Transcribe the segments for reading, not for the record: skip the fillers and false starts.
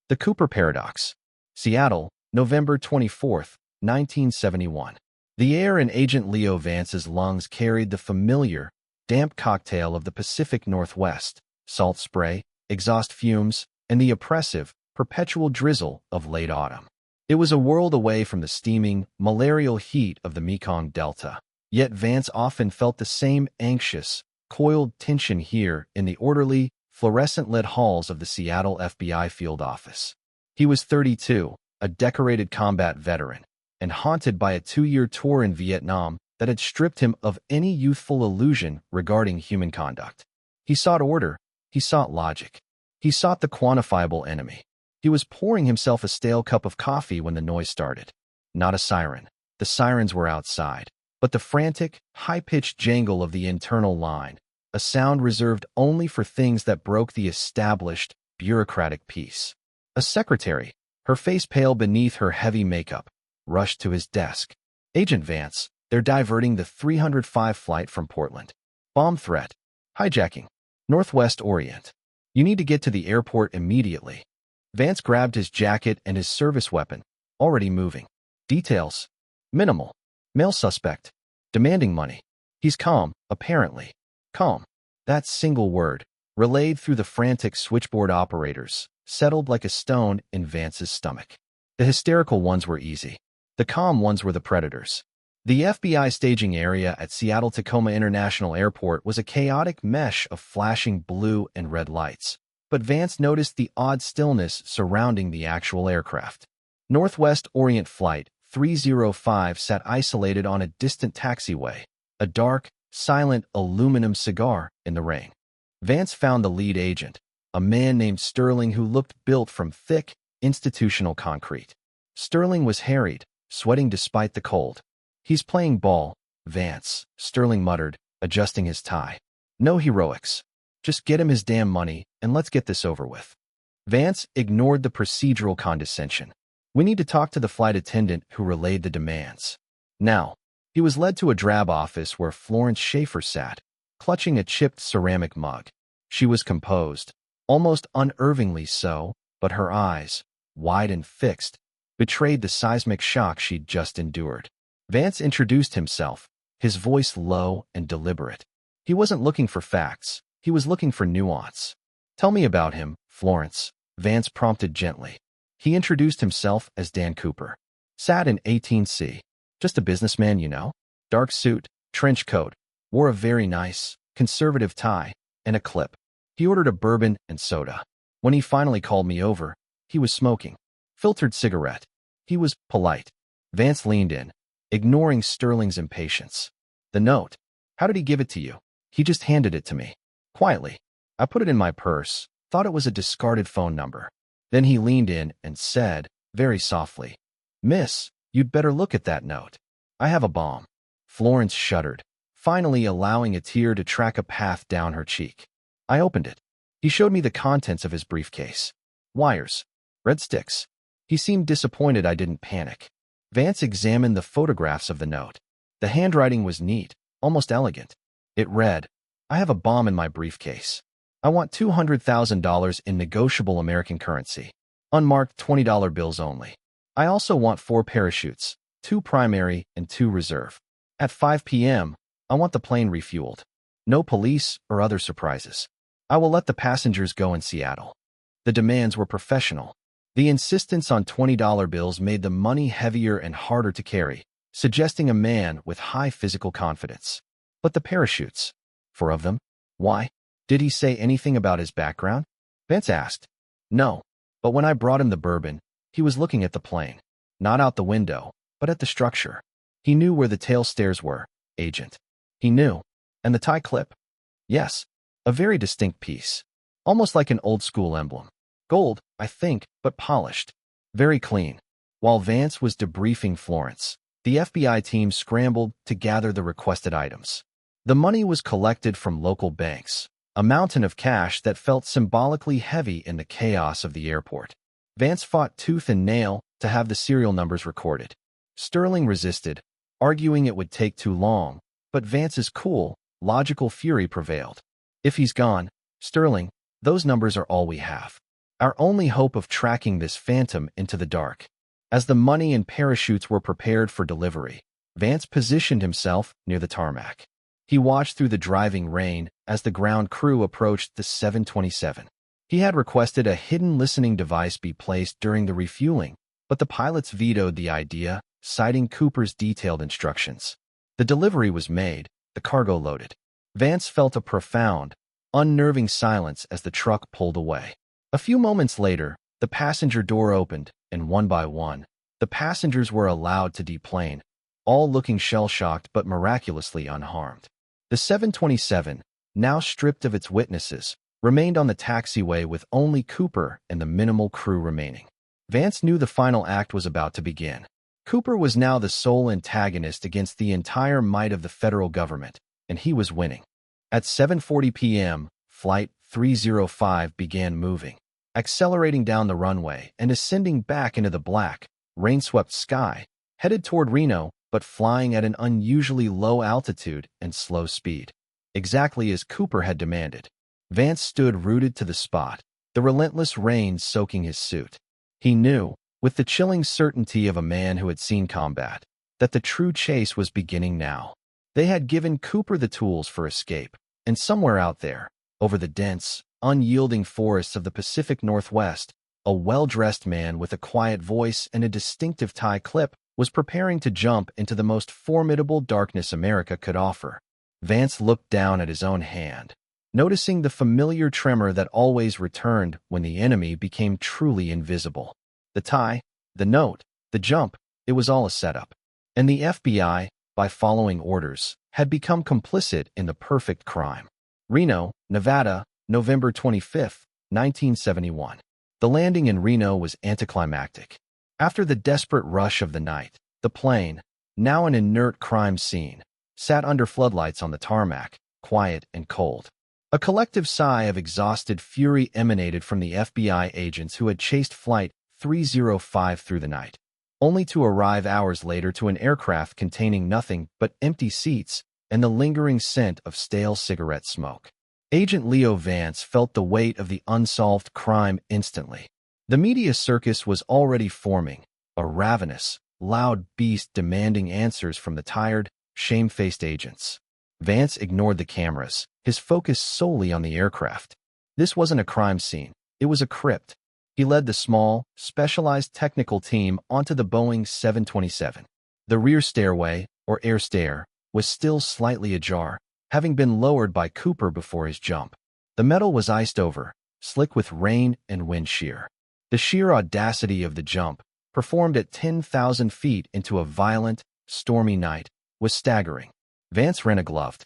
The Cooper Paradox. Seattle, November 24, 1971. The air in Agent Leo Vance's lungs carried the familiar, damp cocktail of the Pacific Northwest, salt spray, exhaust fumes, and the oppressive, perpetual drizzle of late autumn. It was a world away from the steaming, malarial heat of the Mekong Delta. Yet Vance often felt the same anxious, coiled tension here in the orderly, fluorescent-lit halls of the Seattle FBI field office. He was 32, a decorated combat veteran, and haunted by a 2-year tour in Vietnam that had stripped him of any youthful illusion regarding human conduct. He sought order. He sought logic. He sought the quantifiable enemy. He was pouring himself a stale cup of coffee when the noise started. Not a siren. The sirens were outside. But the frantic, high-pitched jangle of the internal line, a sound reserved only for things that broke the established, bureaucratic peace. A secretary, her face pale beneath her heavy makeup, rushed to his desk. "Agent Vance, they're diverting the 305 flight from Portland. Bomb threat. Hijacking. Northwest Orient. You need to get to the airport immediately." Vance grabbed his jacket and his service weapon, already moving. Details. Minimal. Male suspect. Demanding money. He's calm, apparently. Calm. That single word, relayed through the frantic switchboard operators, settled like a stone in Vance's stomach. The hysterical ones were easy. The calm ones were the predators. The FBI staging area at Seattle-Tacoma International Airport was a chaotic mesh of flashing blue and red lights, but Vance noticed the odd stillness surrounding the actual aircraft. Northwest Orient Flight 305 sat isolated on a distant taxiway, a dark, silent aluminum cigar in the rain. Vance found the lead agent, a man named Sterling who looked built from thick, institutional concrete. Sterling was harried, sweating despite the cold. "He's playing ball, Vance," Sterling muttered, adjusting his tie. "No heroics. Just get him his damn money, and let's get this over with." Vance ignored the procedural condescension. "We need to talk to the flight attendant who relayed the demands." Now, he was led to a drab office where Florence Schaefer sat, clutching a chipped ceramic mug. She was composed, almost unnervingly so, but her eyes, wide and fixed, betrayed the seismic shock she'd just endured. Vance introduced himself, his voice low and deliberate. He wasn't looking for facts. He was looking for nuance. "Tell me about him, Florence," Vance prompted gently. He introduced himself as Dan Cooper. Sat in 18C. Just a businessman, you know. Dark suit, trench coat, wore a very nice, conservative tie, and a clip. He ordered a bourbon and soda. When he finally called me over, he was smoking. Filtered cigarette. He was polite. Vance leaned in, ignoring Sterling's impatience. "The note. How did he give it to you?" "He just handed it to me. Quietly. I put it in my purse, thought it was a discarded phone number." Then he leaned in and said, very softly, "Miss, you'd better look at that note. I have a bomb." Florence shuddered, finally allowing a tear to track a path down her cheek. I opened it. He showed me the contents of his briefcase. Wires. Red sticks. He seemed disappointed I didn't panic. Vance examined the photographs of the note. The handwriting was neat, almost elegant. It read, "I have a bomb in my briefcase. I want $200,000 in negotiable American currency. Unmarked $20 bills only. I also want 4 parachutes, 2 primary and 2 reserve. At 5 p.m., I want the plane refueled. No police or other surprises. I will let the passengers go in Seattle." The demands were professional. The insistence on $20 bills made the money heavier and harder to carry, suggesting a man with high physical confidence. But the parachutes? 4 of them? Why? Did he say anything about his background? Vance asked. No, but when I brought him the bourbon, he was looking at the plane. Not out the window, but at the structure. He knew where the tail stairs were, Agent. He knew. And the tie clip? Yes, a very distinct piece. Almost like an old-school emblem. Gold, I think, but polished. Very clean. While Vance was debriefing Florence, the FBI team scrambled to gather the requested items. The money was collected from local banks, a mountain of cash that felt symbolically heavy in the chaos of the airport. Vance fought tooth and nail to have the serial numbers recorded. Sterling resisted, arguing it would take too long, but Vance's cool, logical fury prevailed. "If he's gone, Sterling, those numbers are all we have. Our only hope of tracking this phantom into the dark. As the money and parachutes were prepared for delivery, Vance positioned himself near the tarmac. He watched through the driving rain as the ground crew approached the 727. He had requested a hidden listening device be placed during the refueling, but the pilots vetoed the idea, citing Cooper's detailed instructions. The delivery was made, the cargo loaded. Vance felt a profound, unnerving silence as the truck pulled away. A few moments later, the passenger door opened, and one by one, the passengers were allowed to deplane, all looking shell-shocked but miraculously unharmed. The 727, now stripped of its witnesses, remained on the taxiway with only Cooper and the minimal crew remaining. Vance knew the final act was about to begin. Cooper was now the sole antagonist against the entire might of the federal government, and he was winning. At 7:40 p.m., Flight 305 began moving, accelerating down the runway and ascending back into the black, rain-swept sky, headed toward Reno, but flying at an unusually low altitude and slow speed. Exactly as Cooper had demanded. Vance stood rooted to the spot, the relentless rain soaking his suit. He knew, with the chilling certainty of a man who had seen combat, that the true chase was beginning now. They had given Cooper the tools for escape, and somewhere out there, over the dense, unyielding forests of the Pacific Northwest, a well-dressed man with a quiet voice and a distinctive tie clip was preparing to jump into the most formidable darkness America could offer. Vance looked down at his own hand, noticing the familiar tremor that always returned when the enemy became truly invisible. The tie, the note, the jump, it was all a setup. And the FBI, by following orders, had become complicit in the perfect crime. Reno, Nevada, November 25, 1971. The landing in Reno was anticlimactic. After the desperate rush of the night, the plane, now an inert crime scene, sat under floodlights on the tarmac, quiet and cold. A collective sigh of exhausted fury emanated from the FBI agents who had chased Flight 305 through the night, only to arrive hours later to an aircraft containing nothing but empty seats and the lingering scent of stale cigarette smoke. Agent Leo Vance felt the weight of the unsolved crime instantly. The media circus was already forming, a ravenous, loud beast demanding answers from the tired, shame-faced agents. Vance ignored the cameras, his focus solely on the aircraft. This wasn't a crime scene, it was a crypt. He led the small, specialized technical team onto the Boeing 727. The rear stairway, or air stair, was still slightly ajar, having been lowered by Cooper before his jump. The metal was iced over, slick with rain and wind shear. The sheer audacity of the jump, performed at 10,000 feet into a violent, stormy night, was staggering. Vance ran a gloved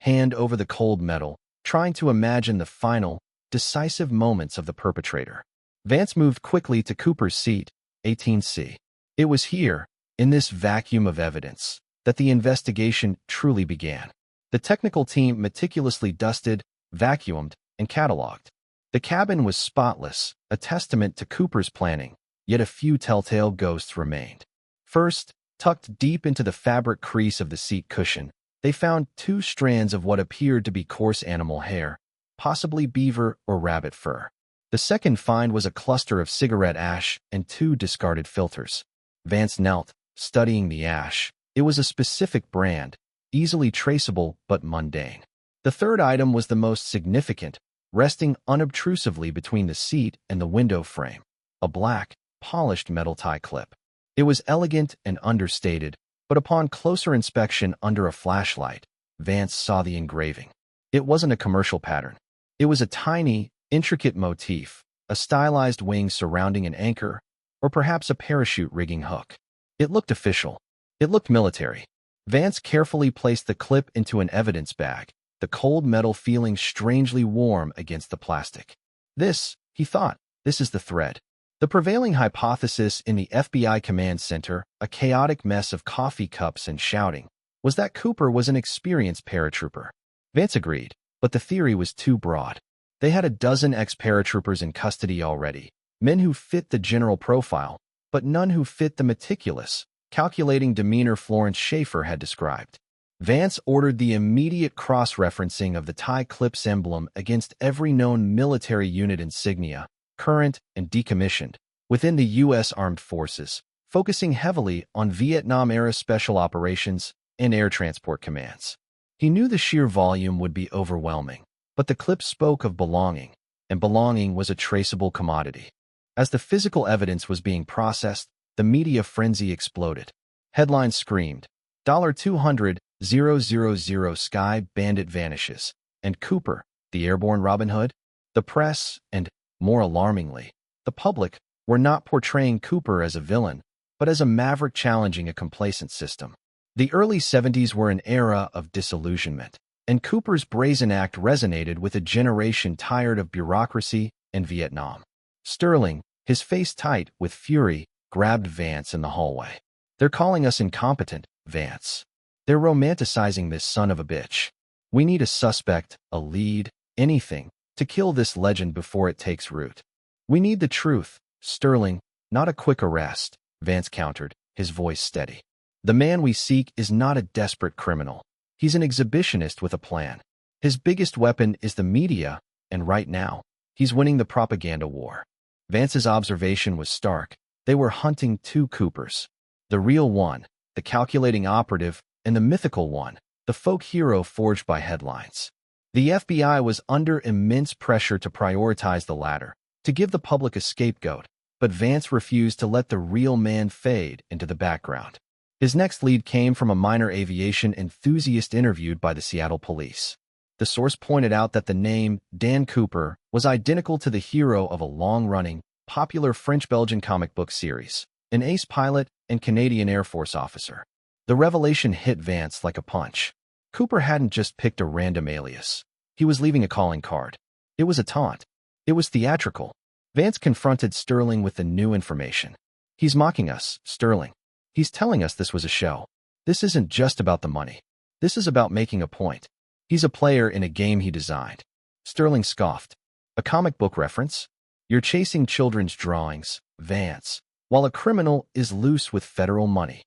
hand over the cold metal, trying to imagine the final, decisive moments of the perpetrator. Vance moved quickly to Cooper's seat, 18C. It was here, in this vacuum of evidence, that the investigation truly began. The technical team meticulously dusted, vacuumed, and cataloged. The cabin was spotless, a testament to Cooper's planning, yet a few telltale ghosts remained. First, tucked deep into the fabric crease of the seat cushion, they found 2 strands of what appeared to be coarse animal hair, possibly beaver or rabbit fur. The second find was a cluster of cigarette ash and 2 discarded filters. Vance knelt, studying the ash. It was a specific brand, easily traceable but mundane. The third item was the most significant, resting unobtrusively between the seat and the window frame, a black, polished metal tie clip. It was elegant and understated, but upon closer inspection under a flashlight, Vance saw the engraving. It wasn't a commercial pattern. It was a tiny, intricate motif, a stylized wing surrounding an anchor, or perhaps a parachute rigging hook. It looked official. It looked military. Vance carefully placed the clip into an evidence bag, the cold metal feeling strangely warm against the plastic. This, he thought, this is the thread. The prevailing hypothesis in the FBI command center, a chaotic mess of coffee cups and shouting, was that Cooper was an experienced paratrooper. Vance agreed, but the theory was too broad. They had a dozen ex-paratroopers in custody already, men who fit the general profile, but none who fit the meticulous, calculating demeanor Florence Schaefer had described. Vance ordered the immediate cross-referencing of the tie clip's emblem against every known military unit insignia, current, and decommissioned, within the U.S. Armed Forces, focusing heavily on Vietnam-era special operations and air transport commands. He knew the sheer volume would be overwhelming, but the clip spoke of belonging, and belonging was a traceable commodity. As the physical evidence was being processed, the media frenzy exploded. Headlines screamed, $200,000 Sky Bandit vanishes, and Cooper, the airborne Robin Hood? The press, and, more alarmingly, the public, were not portraying Cooper as a villain, but as a maverick challenging a complacent system. The early 70s were an era of disillusionment, and Cooper's brazen act resonated with a generation tired of bureaucracy and Vietnam. Sterling, his face tight with fury, grabbed Vance in the hallway. "They're calling us incompetent, Vance. They're romanticizing this son of a bitch. We need a suspect, a lead, anything, to kill this legend before it takes root. We need the truth, Sterling, not a quick arrest," Vance countered, his voice steady. "The man we seek is not a desperate criminal. He's an exhibitionist with a plan. His biggest weapon is the media, and right now, he's winning the propaganda war." Vance's observation was stark. They were hunting two Coopers. The real one, the calculating operative, and the mythical one, the folk hero forged by headlines. The FBI was under immense pressure to prioritize the latter, to give the public a scapegoat, but Vance refused to let the real man fade into the background. His next lead came from a minor aviation enthusiast interviewed by the Seattle police. The source pointed out that the name Dan Cooper was identical to the hero of a long-running, popular French-Belgian comic book series, an ace pilot and Canadian Air Force officer. The revelation hit Vance like a punch. Cooper hadn't just picked a random alias. He was leaving a calling card. It was a taunt. It was theatrical. Vance confronted Sterling with the new information. "He's mocking us, Sterling. He's telling us this was a show. This isn't just about the money. This is about making a point. He's a player in a game he designed." Sterling scoffed. "A comic book reference? You're chasing children's drawings, Vance, while a criminal is loose with federal money."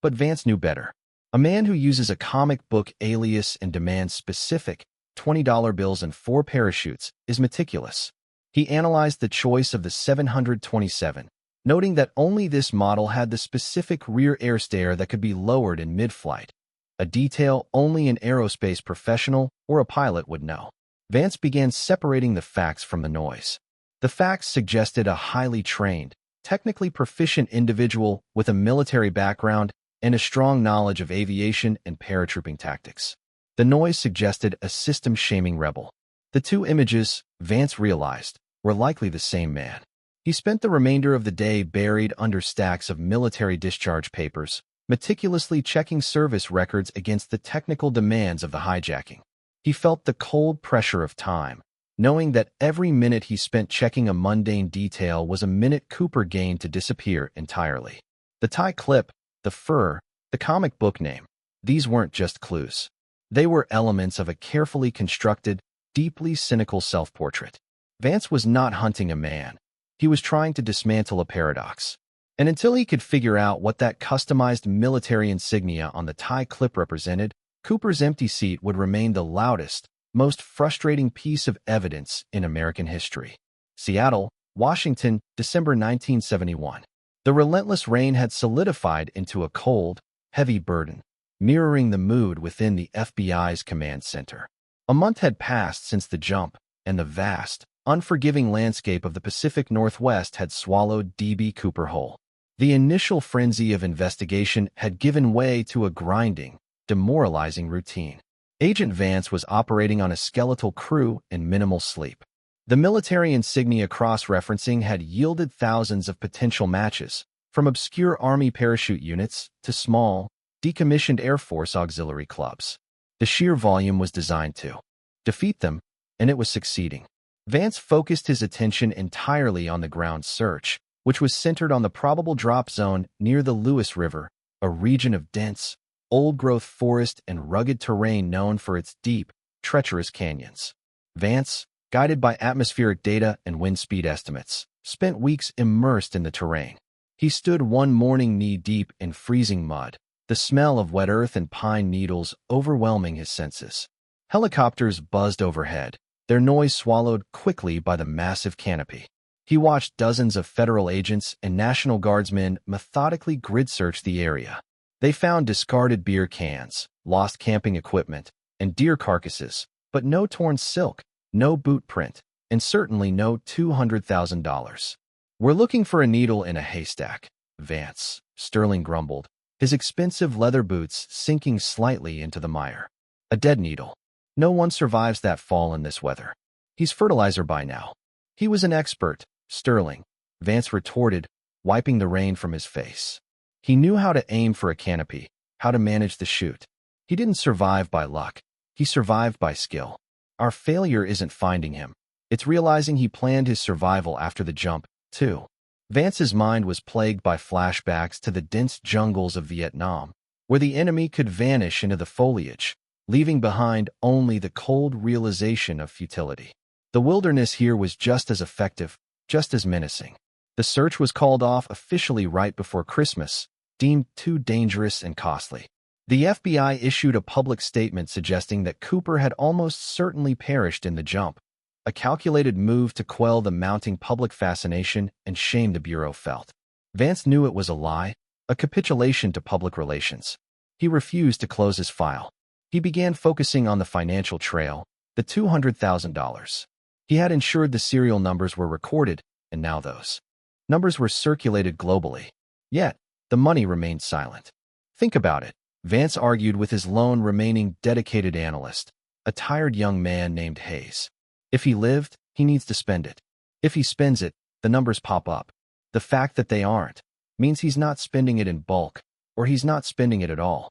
But Vance knew better. A man who uses a comic book alias and demands specific $20 bills and 4 parachutes is meticulous. He analyzed the choice of the 727, noting that only this model had the specific rear air stair that could be lowered in mid-flight, a detail only an aerospace professional or a pilot would know. Vance began separating the facts from the noise. The facts suggested a highly trained, technically proficient individual with a military background and a strong knowledge of aviation and paratrooping tactics. The noise suggested a system-shaming rebel. The two images, Vance realized, were likely the same man. He spent the remainder of the day buried under stacks of military discharge papers, meticulously checking service records against the technical demands of the hijacking. He felt the cold pressure of time, knowing that every minute he spent checking a mundane detail was a minute Cooper gained to disappear entirely. The tie clip, the fur, the comic book name, these weren't just clues. They were elements of a carefully constructed, deeply cynical self-portrait. Vance was not hunting a man. He was trying to dismantle a paradox. And until he could figure out what that customized military insignia on the tie clip represented, Cooper's empty seat would remain the loudest, most frustrating piece of evidence in American history. Seattle, Washington, December 1971. The relentless rain had solidified into a cold, heavy burden, mirroring the mood within the FBI's command center. A month had passed since the jump, and the vast, unforgiving landscape of the Pacific Northwest had swallowed D.B. Cooper whole. The initial frenzy of investigation had given way to a grinding, demoralizing routine. Agent Vance was operating on a skeletal crew and minimal sleep. The military insignia cross-referencing had yielded thousands of potential matches, from obscure Army parachute units to small, decommissioned Air Force auxiliary clubs. The sheer volume was designed to defeat them, and it was succeeding. Vance focused his attention entirely on the ground search, which was centered on the probable drop zone near the Lewis River, a region of dense, old-growth forest and rugged terrain known for its deep, treacherous canyons. Vance, guided by atmospheric data and wind speed estimates, spent weeks immersed in the terrain. He stood one morning knee-deep in freezing mud, the smell of wet earth and pine needles overwhelming his senses. Helicopters buzzed overhead, their noise swallowed quickly by the massive canopy. He watched dozens of federal agents and National Guardsmen methodically grid-search the area. They found discarded beer cans, lost camping equipment, and deer carcasses, but no torn silk, no boot print, and certainly no $200,000. "We're looking for a needle in a haystack," Vance, Sterling grumbled, his expensive leather boots sinking slightly into the mire. "A dead needle. No one survives that fall in this weather. He's fertilizer by now." "He was an expert, Sterling," Vance retorted, wiping the rain from his face. "He knew how to aim for a canopy, how to manage the chute. He didn't survive by luck. He survived by skill. Our failure isn't finding him. It's realizing he planned his survival after the jump, too." Vance's mind was plagued by flashbacks to the dense jungles of Vietnam, where the enemy could vanish into the foliage, leaving behind only the cold realization of futility. The wilderness here was just as effective, just as menacing. The search was called off officially right before Christmas, deemed too dangerous and costly. The FBI issued a public statement suggesting that Cooper had almost certainly perished in the jump, a calculated move to quell the mounting public fascination and shame the Bureau felt. Vance knew it was a lie, a capitulation to public relations. He refused to close his file. He began focusing on the financial trail, the $200,000. He had ensured the serial numbers were recorded, and now those numbers were circulated globally. Yet, the money remained silent. "Think about it," Vance argued with his lone remaining dedicated analyst, a tired young man named Hayes. "If he lived, he needs to spend it. If he spends it, the numbers pop up. The fact that they aren't means he's not spending it in bulk, or he's not spending it at all."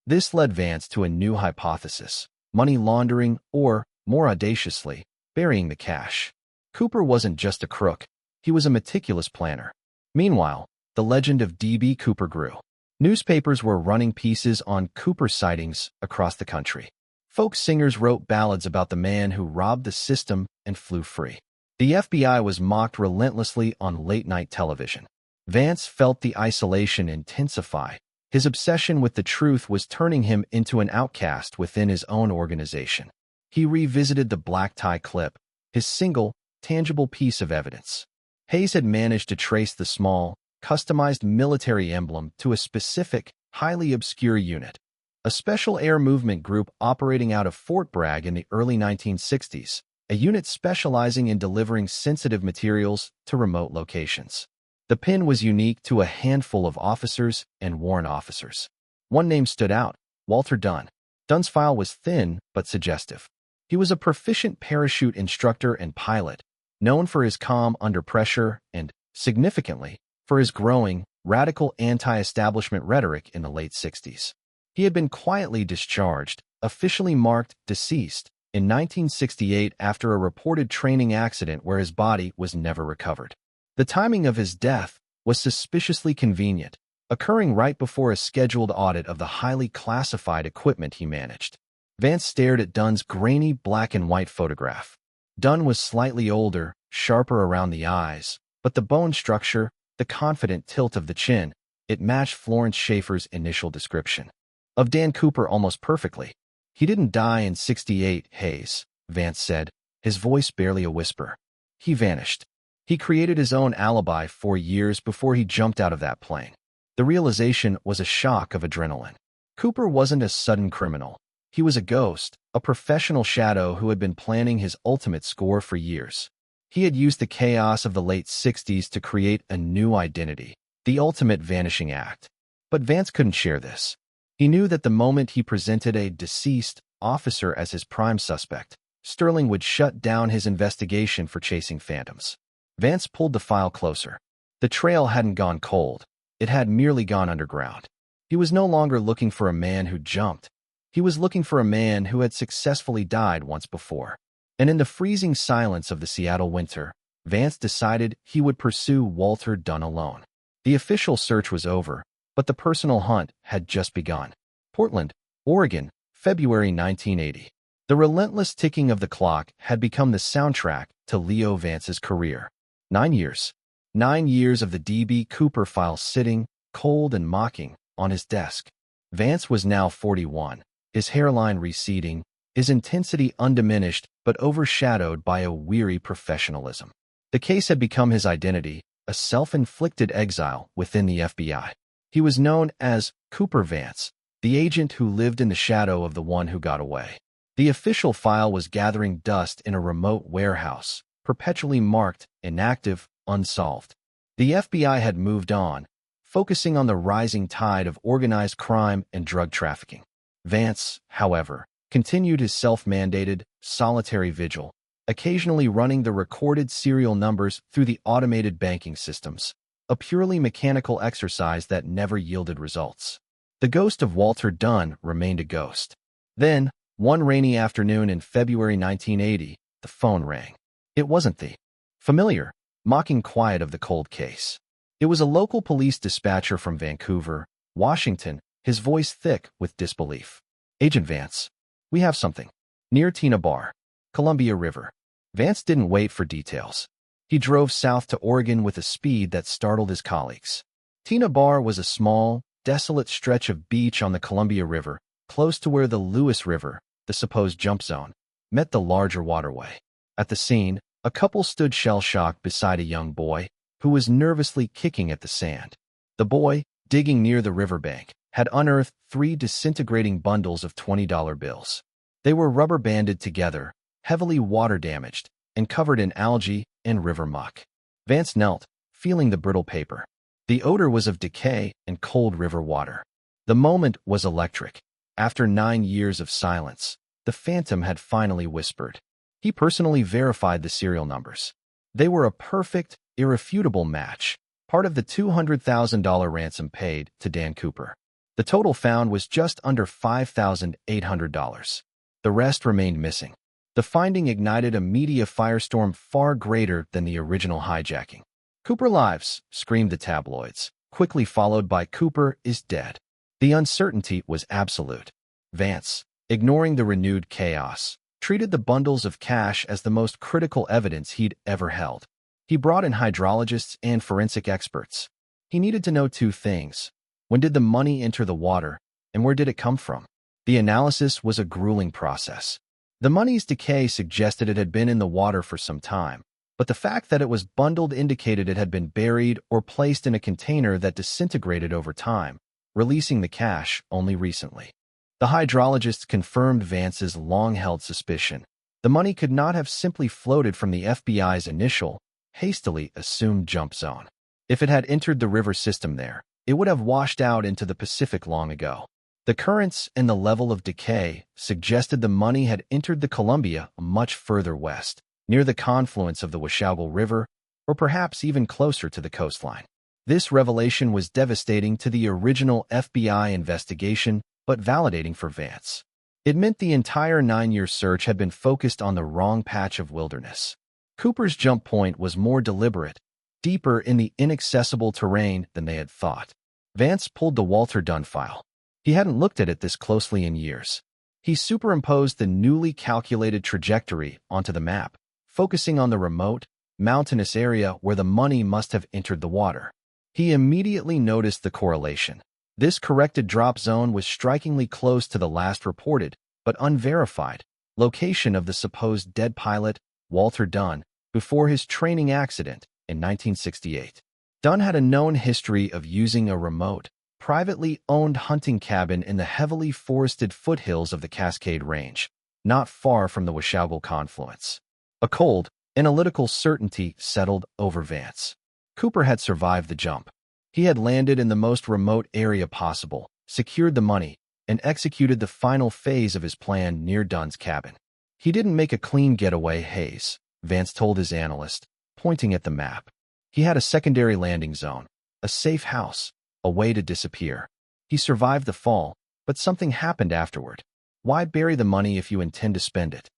This led Vance to a new hypothesis: money laundering, or, more audaciously, burying the cash. Cooper wasn't just a crook, he was a meticulous planner. Meanwhile, the legend of D.B. Cooper grew. Newspapers were running pieces on Cooper sightings across the country. Folk singers wrote ballads about the man who robbed the system and flew free. The FBI was mocked relentlessly on late-night television. Vance felt the isolation intensify. His obsession with the truth was turning him into an outcast within his own organization. He revisited the black tie clip, his single, tangible piece of evidence. Hayes had managed to trace the small, customized military emblem to a specific, highly obscure unit, a special air movement group operating out of Fort Bragg in the early 1960s, a unit specializing in delivering sensitive materials to remote locations. The pin was unique to a handful of officers and warrant officers. One name stood out: Walter Dunn. Dunn's file was thin but suggestive. He was a proficient parachute instructor and pilot, known for his calm under pressure and, significantly, for his growing, radical anti-establishment rhetoric in the late 60s. He had been quietly discharged, officially marked deceased, in 1968 after a reported training accident where his body was never recovered. The timing of his death was suspiciously convenient, occurring right before a scheduled audit of the highly classified equipment he managed. Vance stared at Dunn's grainy black and white photograph. Dunn was slightly older, sharper around the eyes, but the bone structure, the confident tilt of the chin, it matched Florence Schaefer's initial description of Dan Cooper almost perfectly. "He didn't die in '68, Hayes," Vance said, his voice barely a whisper. "He vanished. He created his own alibi 4 years before he jumped out of that plane." The realization was a shock of adrenaline. Cooper wasn't a sudden criminal. He was a ghost, a professional shadow who had been planning his ultimate score for years. He had used the chaos of the late 60s to create a new identity, the ultimate vanishing act. But Vance couldn't share this. He knew that the moment he presented a deceased officer as his prime suspect, Sterling would shut down his investigation for chasing phantoms. Vance pulled the file closer. The trail hadn't gone cold. It had merely gone underground. He was no longer looking for a man who jumped. He was looking for a man who had successfully died once before. And in the freezing silence of the Seattle winter, Vance decided he would pursue Walter Dunn alone. The official search was over, but the personal hunt had just begun. Portland, Oregon, February 1980. The relentless ticking of the clock had become the soundtrack to Leo Vance's career. 9 years. 9 years of the D.B. Cooper file sitting, cold and mocking, on his desk. Vance was now 41, his hairline receding, his intensity undiminished but overshadowed by a weary professionalism. The The case had become his identity, a self-inflicted exile within the FBI. He was known as Cooper Vance, the agent who lived in the shadow of the one who got away. The official file was gathering dust in a remote warehouse, perpetually marked inactive, unsolved. The FBI had moved on, focusing on the rising tide of organized crime and drug trafficking. Vance, however, continued his self-mandated, solitary vigil, occasionally running the recorded serial numbers through the automated banking systems, a purely mechanical exercise that never yielded results. The ghost of Walter Dunn remained a ghost. Then, one rainy afternoon in February 1980, the phone rang. It wasn't the familiar, mocking quiet of the cold case. It was a local police dispatcher from Vancouver, Washington, his voice thick with disbelief. "Agent Vance, we have something. Near Tina Bar, Columbia River." Vance didn't wait for details. He drove south to Oregon with a speed that startled his colleagues. Tina Bar was a small, desolate stretch of beach on the Columbia River, close to where the Lewis River, the supposed jump zone, met the larger waterway. At the scene, a couple stood shell-shocked beside a young boy who was nervously kicking at the sand. The boy, digging near the riverbank, had unearthed 3 disintegrating bundles of $20 bills. They were rubber-banded together, heavily water-damaged, and covered in algae and river muck. Vance knelt, feeling the brittle paper. The odor was of decay and cold river water. The moment was electric. After 9 years of silence, the phantom had finally whispered. He personally verified the serial numbers. They were a perfect, irrefutable match, part of the $200,000 ransom paid to Dan Cooper. The total found was just under $5,800. The rest remained missing. The finding ignited a media firestorm far greater than the original hijacking. "Cooper lives," screamed the tabloids, quickly followed by "Cooper is dead." The uncertainty was absolute. Vance, ignoring the renewed chaos, treated the bundles of cash as the most critical evidence he'd ever held. He brought in hydrologists and forensic experts. He needed to know 2 things. When did the money enter the water, and where did it come from? The analysis was a grueling process. The money's decay suggested it had been in the water for some time, but the fact that it was bundled indicated it had been buried or placed in a container that disintegrated over time, releasing the cash only recently. The hydrologists confirmed Vance's long-held suspicion. The money could not have simply floated from the FBI's initial, hastily assumed jump zone. If it had entered the river system there, it would have washed out into the Pacific long ago. The currents and the level of decay suggested the money had entered the Columbia much further west, near the confluence of the Washogal River, or perhaps even closer to the coastline. This revelation was devastating to the original FBI investigation, but validating for Vance. It meant the entire 9-year search had been focused on the wrong patch of wilderness. Cooper's jump point was more deliberate, deeper in the inaccessible terrain than they had thought. Vance pulled the Walter Dunn file. He hadn't looked at it this closely in years. He superimposed the newly calculated trajectory onto the map, focusing on the remote, mountainous area where the money must have entered the water. He immediately noticed the correlation. This corrected drop zone was strikingly close to the last reported, but unverified, location of the supposed dead pilot, Walter Dunn, before his training accident in 1968. Dunn had a known history of using a remote, privately owned hunting cabin in the heavily forested foothills of the Cascade Range, not far from the Washogal confluence. A cold, analytical certainty settled over Vance. Cooper had survived the jump. He had landed in the most remote area possible, secured the money, and executed the final phase of his plan near Dunn's cabin. He didn't make a clean getaway, Hayes, Vance told his analyst, pointing at the map. He had a secondary landing zone, a safe house, a way to disappear. He survived the fall, but something happened afterward. Why bury the money if you intend to spend it?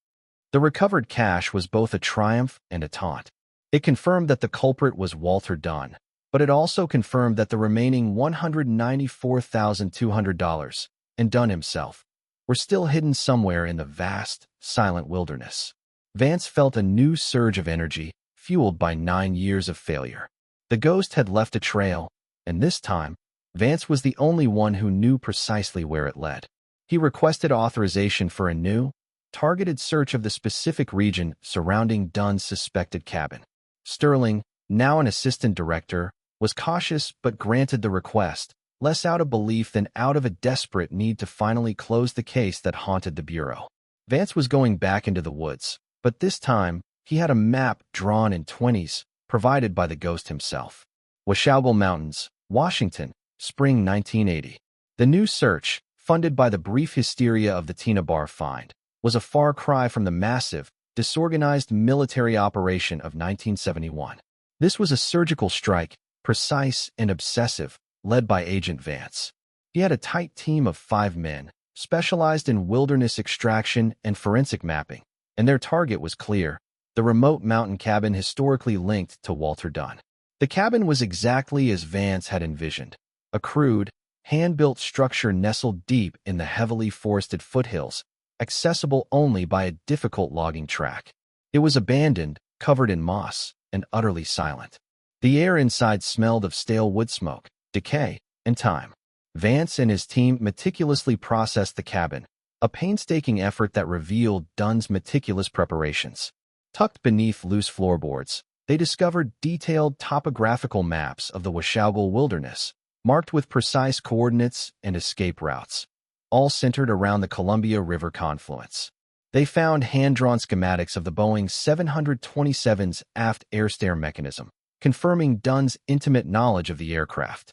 The recovered cash was both a triumph and a taunt. It confirmed that the culprit was Walter Dunn, but it also confirmed that the remaining $194,200, and Dunn himself, were still hidden somewhere in the vast, silent wilderness. Vance felt a new surge of energy, fueled by 9 years of failure. The ghost had left a trail, and this time, Vance was the only one who knew precisely where it led. He requested authorization for a new, targeted search of the specific region surrounding Dunn's suspected cabin. Sterling, now an assistant director, was cautious but granted the request, less out of belief than out of a desperate need to finally close the case that haunted the Bureau. Vance was going back into the woods, but this time, he had a map drawn in 20s, provided by the ghost himself. Washougal Mountains, Washington, spring 1980. The new search, funded by the brief hysteria of the Tina Bar find, was a far cry from the massive, disorganized military operation of 1971. This was a surgical strike, precise and obsessive, led by Agent Vance. He had a tight team of 5 men, specialized in wilderness extraction and forensic mapping, and their target was clear: the remote mountain cabin historically linked to Walter Dunn. The cabin was exactly as Vance had envisioned, a crude, hand-built structure nestled deep in the heavily forested foothills, accessible only by a difficult logging track. It was abandoned, covered in moss, and utterly silent. The air inside smelled of stale wood smoke, decay, and time. Vance and his team meticulously processed the cabin, a painstaking effort that revealed Dunn's meticulous preparations. Tucked beneath loose floorboards, they discovered detailed topographical maps of the Washougal wilderness, marked with precise coordinates and escape routes, all centered around the Columbia River confluence. They found hand-drawn schematics of the Boeing 727's aft air stair mechanism, confirming Dunn's intimate knowledge of the aircraft.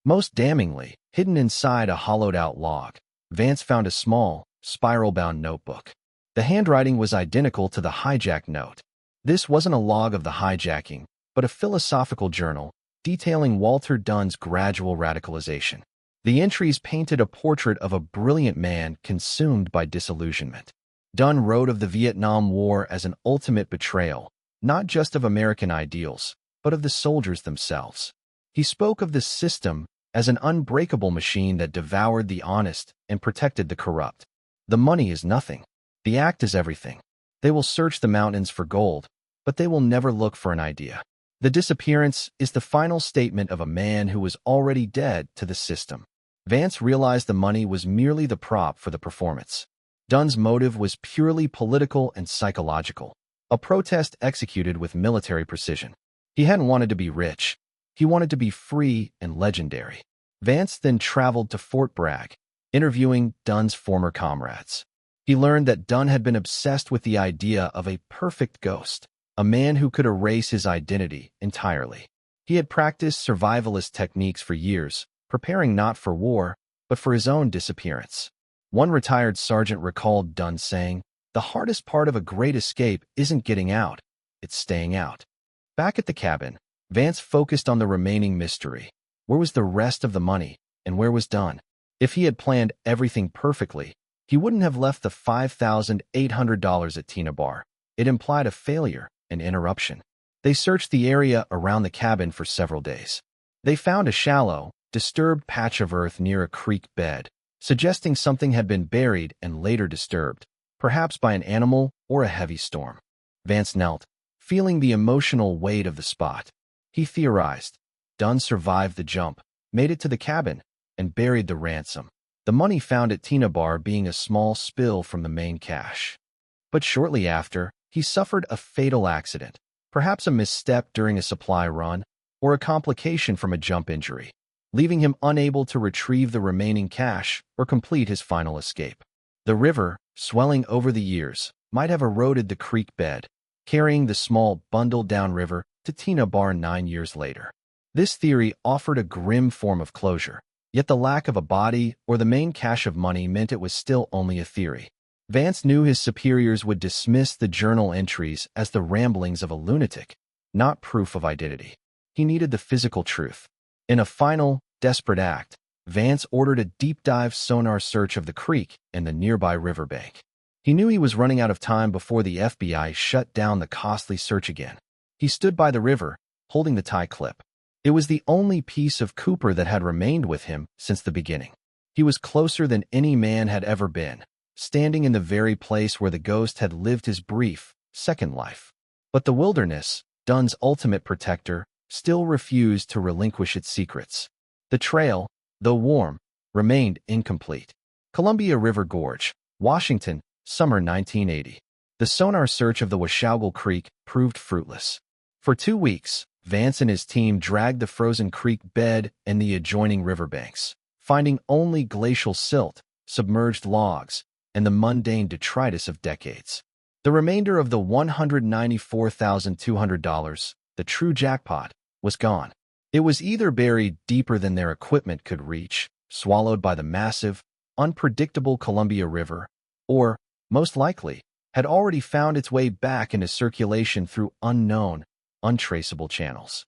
Most damningly, hidden inside a hollowed-out log, Vance found a small, spiral-bound notebook. The handwriting was identical to the hijacked note. This wasn't a log of the hijacking, but a philosophical journal detailing Walter Dunn's gradual radicalization. The entries painted a portrait of a brilliant man consumed by disillusionment. Dunn wrote of the Vietnam War as an ultimate betrayal, not just of American ideals, but of the soldiers themselves. He spoke of the system as an unbreakable machine that devoured the honest and protected the corrupt. The money is nothing. The act is everything. They will search the mountains for gold, but they will never look for an idea. The disappearance is the final statement of a man who was already dead to the system. Vance realized the money was merely the prop for the performance. Dunn's motive was purely political and psychological, a protest executed with military precision. He hadn't wanted to be rich. He wanted to be free and legendary. Vance then traveled to Fort Bragg, interviewing Dunn's former comrades. He learned that Dunn had been obsessed with the idea of a perfect ghost, a man who could erase his identity entirely. He had practiced survivalist techniques for years, preparing not for war, but for his own disappearance. One retired sergeant recalled Dunn saying, "The hardest part of a great escape isn't getting out, it's staying out." Back at the cabin, Vance focused on the remaining mystery. Where was the rest of the money, and where was Dunn? If he had planned everything perfectly, he wouldn't have left the $5,800 at Tina Bar. It implied a failure, an interruption. They searched the area around the cabin for several days. They found a shallow, disturbed patch of earth near a creek bed, suggesting something had been buried and later disturbed, perhaps by an animal or a heavy storm. Vance knelt, feeling the emotional weight of the spot. He theorized. Dunn survived the jump, made it to the cabin, and buried the ransom, the money found at Tina Bar being a small spill from the main cache. But shortly after, he suffered a fatal accident, perhaps a misstep during a supply run, or a complication from a jump injury, leaving him unable to retrieve the remaining cache or complete his final escape. The river, swelling over the years, might have eroded the creek bed, carrying the small bundle downriver to Tina Bar 9 years later. This theory offered a grim form of closure, yet the lack of a body or the main cache of money meant it was still only a theory. Vance knew his superiors would dismiss the journal entries as the ramblings of a lunatic, not proof of identity. He needed the physical truth. In a final, desperate act, Vance ordered a deep-dive sonar search of the creek and the nearby riverbank. He knew he was running out of time before the FBI shut down the costly search again. He stood by the river, holding the tie clip. It was the only piece of Cooper that had remained with him since the beginning. He was closer than any man had ever been, standing in the very place where the ghost had lived his brief, second life. But the wilderness, Dunn's ultimate protector, still refused to relinquish its secrets. The trail, though warm, remained incomplete. Columbia River Gorge, Washington, summer 1980. The sonar search of the Washougal Creek proved fruitless. For 2 weeks, Vance and his team dragged the frozen creek bed and the adjoining riverbanks, finding only glacial silt, submerged logs, and the mundane detritus of decades. The remainder of the $194,200, the true jackpot, was gone. It was either buried deeper than their equipment could reach, swallowed by the massive, unpredictable Columbia River, or, most likely, had already found its way back into circulation through unknown, untraceable channels.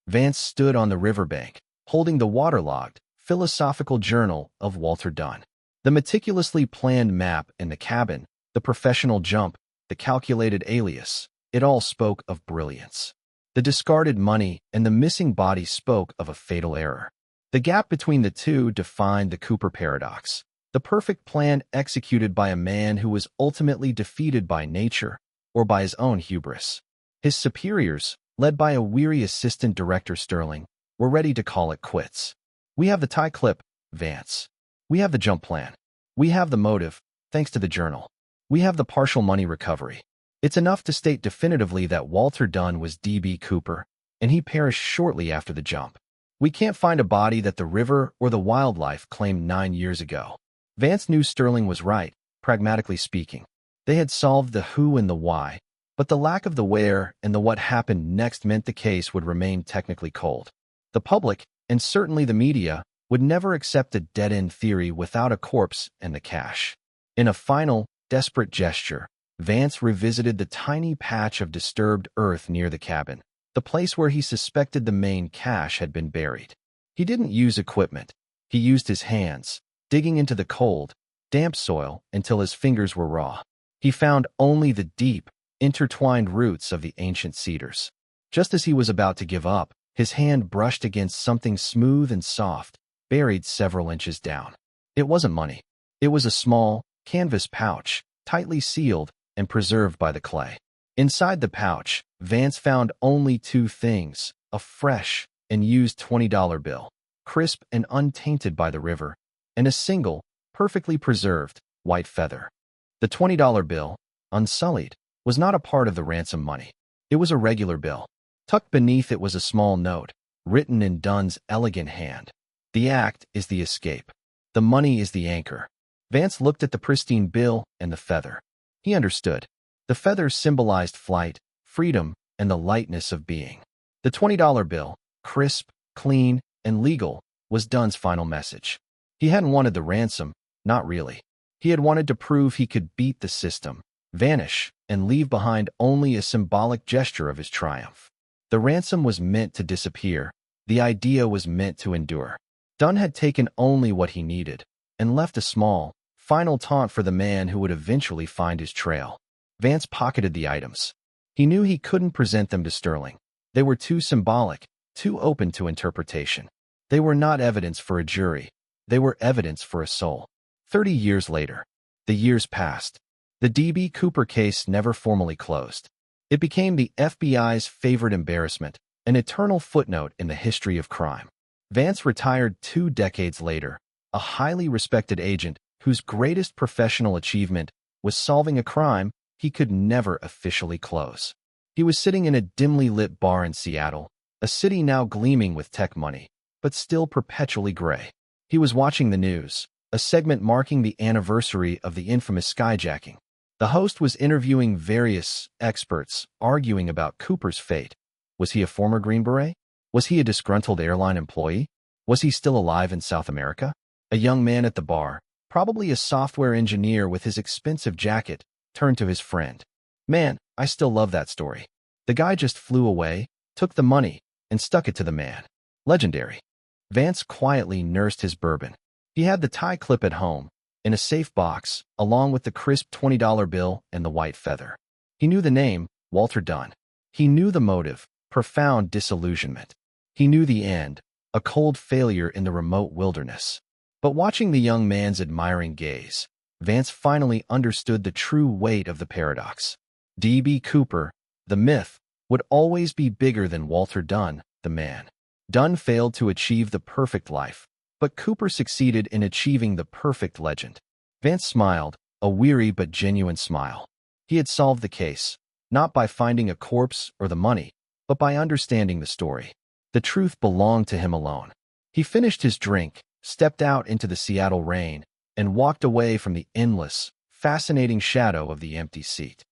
Vance stood on the riverbank, holding the waterlogged, philosophical journal of Walter Dunn. The meticulously planned map in the cabin, the professional jump, the calculated alias, it all spoke of brilliance. The discarded money and the missing body spoke of a fatal error. The gap between the two defined the Cooper paradox, the perfect plan executed by a man who was ultimately defeated by nature or by his own hubris. His superiors, led by a weary assistant director Sterling, were ready to call it quits. "We have the tie clip, Vance. We have the jump plan. We have the motive, thanks to the journal. We have the partial money recovery. It's enough to state definitively that Walter Dunn was D.B. Cooper, and he perished shortly after the jump. We can't find a body that the river or the wildlife claimed 9 years ago." Vance knew Sterling was right, pragmatically speaking. They had solved the who and the why, but the lack of the where and the what happened next meant the case would remain technically cold. The public, and certainly the media, would never accept a dead-end theory without a corpse and the cash. In a final, desperate gesture, Vance revisited the tiny patch of disturbed earth near the cabin, the place where he suspected the main cache had been buried. He didn't use equipment. He used his hands, digging into the cold, damp soil until his fingers were raw. He found only the deep, intertwined roots of the ancient cedars. Just as he was about to give up, his hand brushed against something smooth and soft, buried several inches down. It wasn't money. It was a small, canvas pouch, tightly sealed and preserved by the clay. Inside the pouch, Vance found only two things: a fresh and used $20 bill, crisp and untainted by the river, and a single, perfectly preserved, white feather. The $20 bill, unsullied, was not a part of the ransom money. It was a regular bill. Tucked beneath it was a small note, written in Dunn's elegant hand. "The act is the escape. The money is the anchor." Vance looked at the pristine bill and the feather. He understood. The feather symbolized flight, freedom, and the lightness of being. The $20 bill, crisp, clean, and legal, was Dunn's final message. He hadn't wanted the ransom, not really. He had wanted to prove he could beat the system, vanish, and leave behind only a symbolic gesture of his triumph. The ransom was meant to disappear. The idea was meant to endure. Dunn had taken only what he needed, and left a small, final taunt for the man who would eventually find his trail. Vance pocketed the items. He knew he couldn't present them to Sterling. They were too symbolic, too open to interpretation. They were not evidence for a jury. They were evidence for a soul. 30 years later, the years passed. The D.B. Cooper case never formally closed. It became the FBI's favorite embarrassment, an eternal footnote in the history of crime. Vance retired 2 decades later, a highly respected agent whose greatest professional achievement was solving a crime he could never officially close. He was sitting in a dimly lit bar in Seattle, a city now gleaming with tech money, but still perpetually gray. He was watching the news, a segment marking the anniversary of the infamous skyjacking. The host was interviewing various experts, arguing about Cooper's fate. Was he a former Green Beret? Was he a disgruntled airline employee? Was he still alive in South America? A young man at the bar, probably a software engineer with his expensive jacket, turned to his friend. "Man, I still love that story. The guy just flew away, took the money, and stuck it to the man. Legendary." Vance quietly nursed his bourbon. He had the tie clip at home, in a safe box, along with the crisp $20 bill and the white feather. He knew the name, Walter Dunn. He knew the motive, profound disillusionment. He knew the end, a cold failure in the remote wilderness. But watching the young man's admiring gaze, Vance finally understood the true weight of the paradox. D.B. Cooper, the myth, would always be bigger than Walter Dunn, the man. Dunn failed to achieve the perfect life, but Cooper succeeded in achieving the perfect legend. Vance smiled, a weary but genuine smile. He had solved the case, not by finding a corpse or the money, but by understanding the story. The truth belonged to him alone. He finished his drink, stepped out into the Seattle rain, and walked away from the endless, fascinating shadow of the empty seat.